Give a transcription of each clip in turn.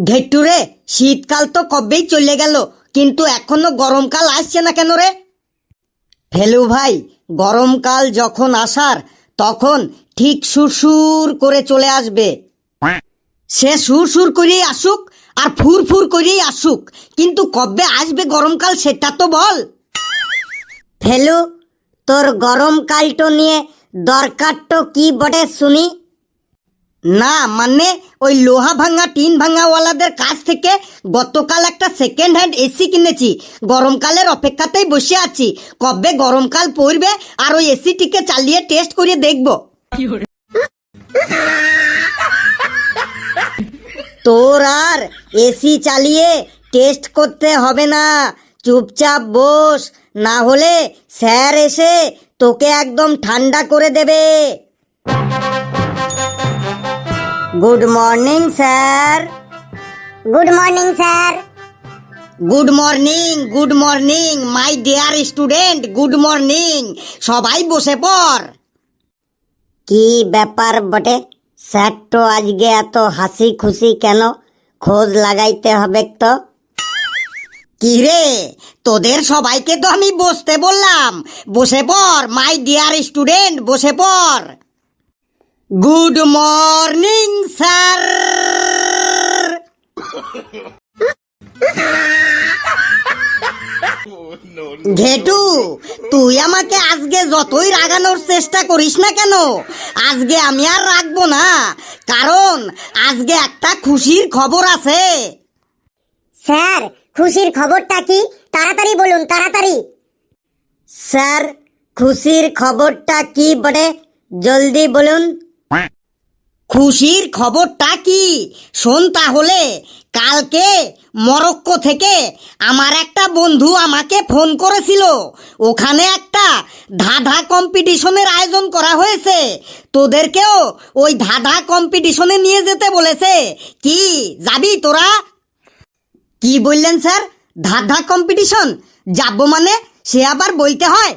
ঘেট্টুরে, শীতকাল তো কবেই চলে গেল, কিন্তু এখনো গরমকাল আসছে না কেন রে? ফেলু ভাই, গরমকাল যখন আসার তখন ঠিক সুরসুর করে চলে আসবে। সে সুরসুর করেই আসুক আর ফুরফুর করেই আসুক, কিন্তু কবে আসবে গরমকাল সেটা তো বল। ফেলু, তোর গরমকালটো নিয়ে দরকারটো কি বটে শুনি? না মানে ওই লোহা ভাঙা টিন ভাঙাওয়ালাদের কাছ থেকে গতকাল একটা সেকেন্ড হ্যান্ড এসি কিনেছি। গরমকালের অপেক্ষাতেই বসে আছি, কবে গরমকাল পড়বে আর ওই এসিটিকে চালিয়ে টেস্ট করে দেখব। তোর আর এসি চালিয়ে টেস্ট করতে হবে না, চুপচাপ বস, না হলে স্যার এসে তোকে একদম ঠান্ডা করে দেবে। Good morning sir. Good morning sir. Good morning, good morning my dear student, good morning. সবাই বসে পড়। কি ব্যাপার বটে, স্যার তো আজকে এত হাসি খুশি কেন? খোঁজ লাগাইতে হবে তো। কি রে, তোদের সবাইকে তো আমি বসতে বললাম, বসে পড় মাই ডিয়ার স্টুডেন্ট, বসে পড়। Good morning sir. ঘেটু, তুই আমাকে আজকে যতই রাগানোর চেষ্টা করিস না কেন, আজকে আমি আর রাখবো না, কারণ আজকে একটা খুশির খবর আছে। স্যার, খুশির খবরটা কি? তাড়াতাড়ি বলুন, তাড়াতাড়ি। স্যার, খুশির খবরটা কি বটে, জলদি বলুন। খুশির খবরটা কি শোন তাহলে। কালকে মরক্কো থেকে আমার একটা বন্ধু আমাকে ফোন করেছিল, ওখানে একটা ধাঁধা কম্পিটিশনের আয়োজন করা হয়েছে, তোদেরকেও ওই ধাঁধা কম্পিটিশনে নিয়ে যেতে বলেছে। কি যাবি তোরা? কি বললেন স্যার? ধাঁধা কম্পিটিশন যাবো মানে? সে আবার বলতে হয়।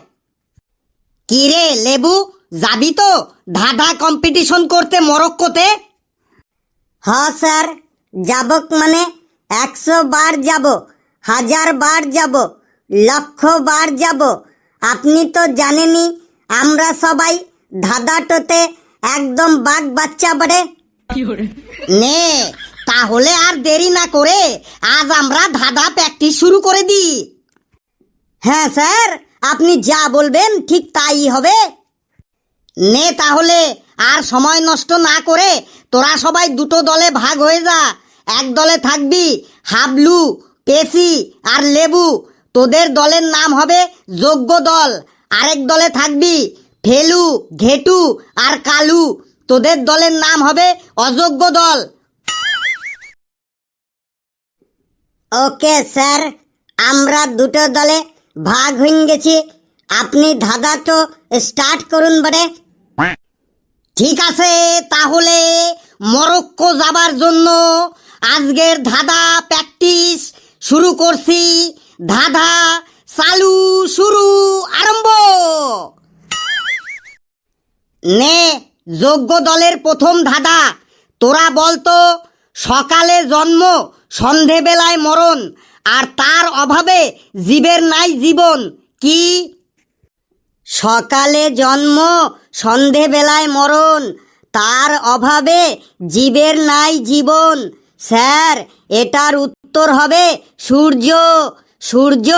কি রে লেবু, যাবি তো ধাঁধা কম্পিটিশন করতে মরক্কোতে? হ্যাঁ স্যার, যাবক মানে 100 বার যাব, 1000 বার যাব, লক্ষ বার যাব। আপনি তো জানেনই আমরা সবাই ধাঁধাটোতে একদম বাঘ বাচ্চা বটে। নে তাহলে আর দেরি না করে আজ আমরা ধাঁধা প্র্যাকটিস শুরু করে দিই। হ্যাঁ স্যার, আপনি যা বলবেন ঠিক তাই হবে। নে তাহলে আর সময় নষ্ট না করে তোরা সবাই দুটো দলে ভাগ হয়ে যা। এক দলে থাকবি হাবলু, পেশি আর লেবু, তোদের দলের নাম হবে যোগ্য দল। আরেক দলে থাকবি ফেলু, ঘেটু আর কালু, তোদের দলের নাম হবে অযোগ্য দল। ওকে স্যার, আমরা দুটো দলে ভাগ হয়ে গেছি, আপনি ধাঁধাটো স্টার্ট করুন বটে। ঠিক আছে, তাহলে মরক্কো যাবার জন্য আজকের ধাঁধা প্র্যাকটিস শুরু করছি। ধাঁধা চালু, শুরু, আরম্ভ। নে যোগ্য দলের প্রথম ধাঁধা, তোরা বলতো সকালে জন্ম সন্ধেবেলায় মরণ, আর তার অভাবে জীবের নাই জীবন, কি? সকালে জন্ম সন্ধেবেলায় মরণ, তার অভাবে জীবের নাই জীবন। স্যার, এটার উত্তর হবে সূর্য। সূর্য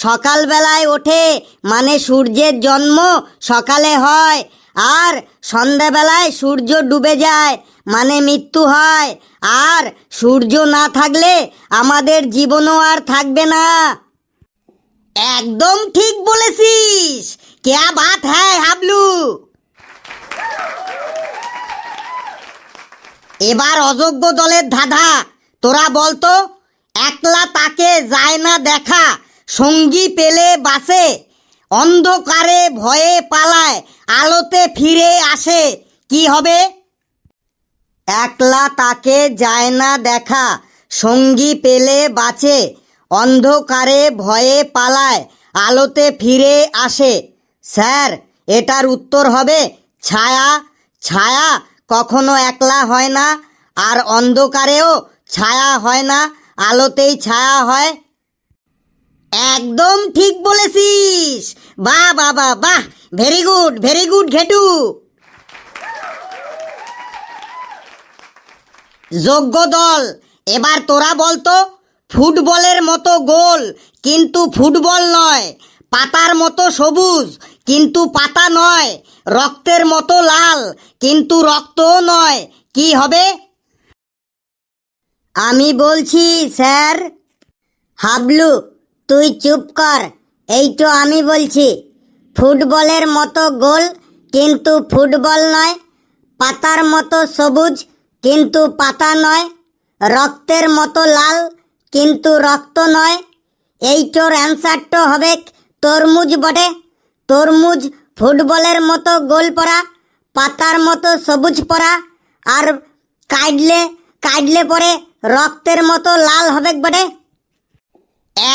সকালবেলায় ওঠে মানে সূর্যের জন্ম সকালে হয়, আর সন্ধ্যাবেলায় সূর্য ডুবে যায় মানে মৃত্যু হয়। আর সূর্য না থাকলে আমাদের জীবনও আর থাকবে না। একদম ঠিক বলেছিস, क्या बात है হাবলু। এবার অযোগ্য দলের ধাঁধা, তোরা বলতো একলা তাকে যায় না দেখা, সঙ্গী পেলে বাসে, অন্ধকারে ভয়ে পালায়, আলোতে ফিরে আসে, কি হবে? একলা তাকে যায় না দেখা, সঙ্গী পেলে বাঁচে, অন্ধকারে ভয়ে পালায়, আলোতে ফিরে আসে। স্যার, এটার উত্তর হবে ছায়া। ছায়া কখনো একলা হয় না, আর অন্ধকারেও ছায়া হয় না, আলোতেই ছায়া হয়। একদম ঠিক বলেছিস। বাহ বাহ বাহ বাহ, ভেরি গুড ঘেটু। যোগ্য দল, এবার তোরা বলতো, ফুটবলের মতো গোল কিন্তু ফুটবল নয়, পাতার মতো সবুজ কিন্তু পাতা নয়, রক্তের মতো লাল কিন্তু রক্তও নয়, কি হবে? আমি বলছি স্যার। হাবলু, তুই চুপ কর, এই তো আমি বলছি। ফুটবলের মতো গোল কিন্তু ফুটবল নয়, পাতার মতো সবুজ কিন্তু পাতা নয়, রক্তের মতো লাল কিন্তু রক্ত নয়। এইটোর অ্যান্সারটা হবে তরমুজ বটে। তরমুজ ফুটবলের মতো গোল পরা, পাতার মতো সবুজ পরা, আর কাটলে কাটলে পরে রক্তের মতো লাল হবে বটে।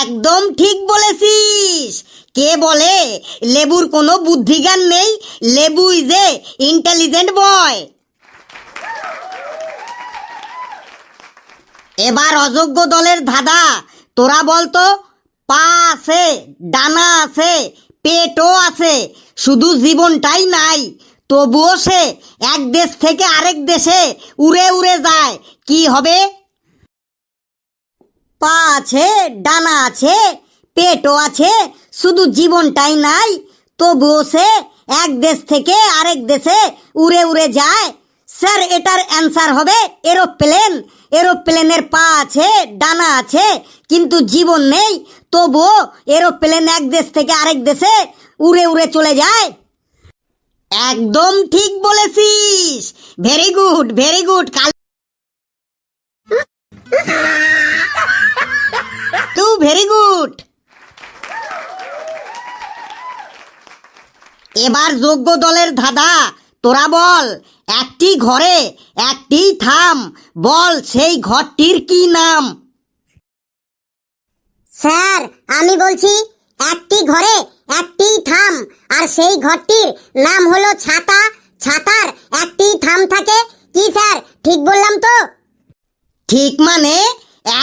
একদম ঠিক বলেছিস। কে বলে লেবুর কোনো বুদ্ধিজ্ঞান নেই? লেবু ইজ এ ইন্টেলিজেন্ট বয়। এবার অযোগ্য দলের ধাঁধা, তোরা বলতো, পা আছে, ডানা আছে, পেটও আছে, শুধু জীবনটাই নাই, তবুও সে এক দেশ থেকে আরেক দেশে উড়ে উড়ে যায়, কি হবে? পা আছে, ডানা আছে, পেটও আছে, শুধু জীবনটাই নাই, তবুও সে এক দেশ থেকে আরেক দেশে উড়ে উড়ে যায়। স্যার, এটার অ্যান্সার হবে এরোপ্লেন। এরোপ্লেনের পা আছে, ডানা আছে, কিন্তু জীবন নেই, তবুও এরোপ্লেন এক দেশ থেকে আরেক দেশে উড়ে উড়ে চলে যায়। একদম ঠিক বলেছিস। ভেরি গুড কাল তুই ভেরি গুড। এবার যোগ্য দলের ধাঁধা, তোরা বল, একটি ঘরে একটি থাম, বল সেই ঘরটির কি নাম? স্যার, আমি বলছি, একটি ঘরে একটি থাম, আর সেই ঘরটির নাম হলো ছাতা। ছাতার একটি থাম থাকে। কি স্যার, ঠিক বললাম তো? ঠিক মানে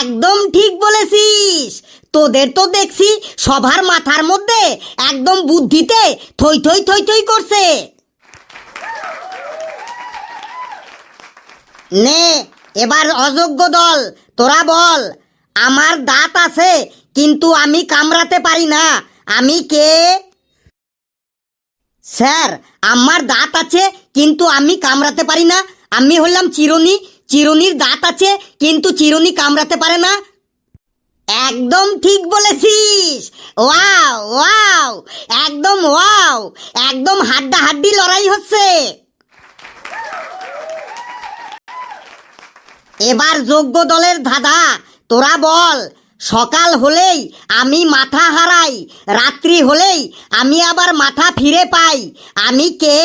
একদম ঠিক বলেছিস। তোদের তো দেখছি সবার মাথার মধ্যে একদম বুদ্ধিতে থই থই থই থই করছে। নে, এবার অযোগ্য দল, তোরা বল, আমার দাঁত আছে কিন্তু আমি কামড়াতে পারি না, আমি কে? স্যার, আমার দাঁত আছে কিন্তু আমি কামড়াতে পারি না, আমি হলাম চিরুনি। চিরুনির দাঁত আছে কিন্তু চিরুনি কামড়াতে পারে না। একদম ঠিক বলেছিস। ওয়াও ওয়াও, একদম ওয়াও, একদম হাড্ডাহাড্ডি লড়াই হচ্ছে। এবার যোগ্য দলের ধাঁধা, তোরা বল, সকাল হলেই আমি মাথা হারাই, রাত্রি হলেই আমি আবার মাথা ফিরে পাই, আমি কে?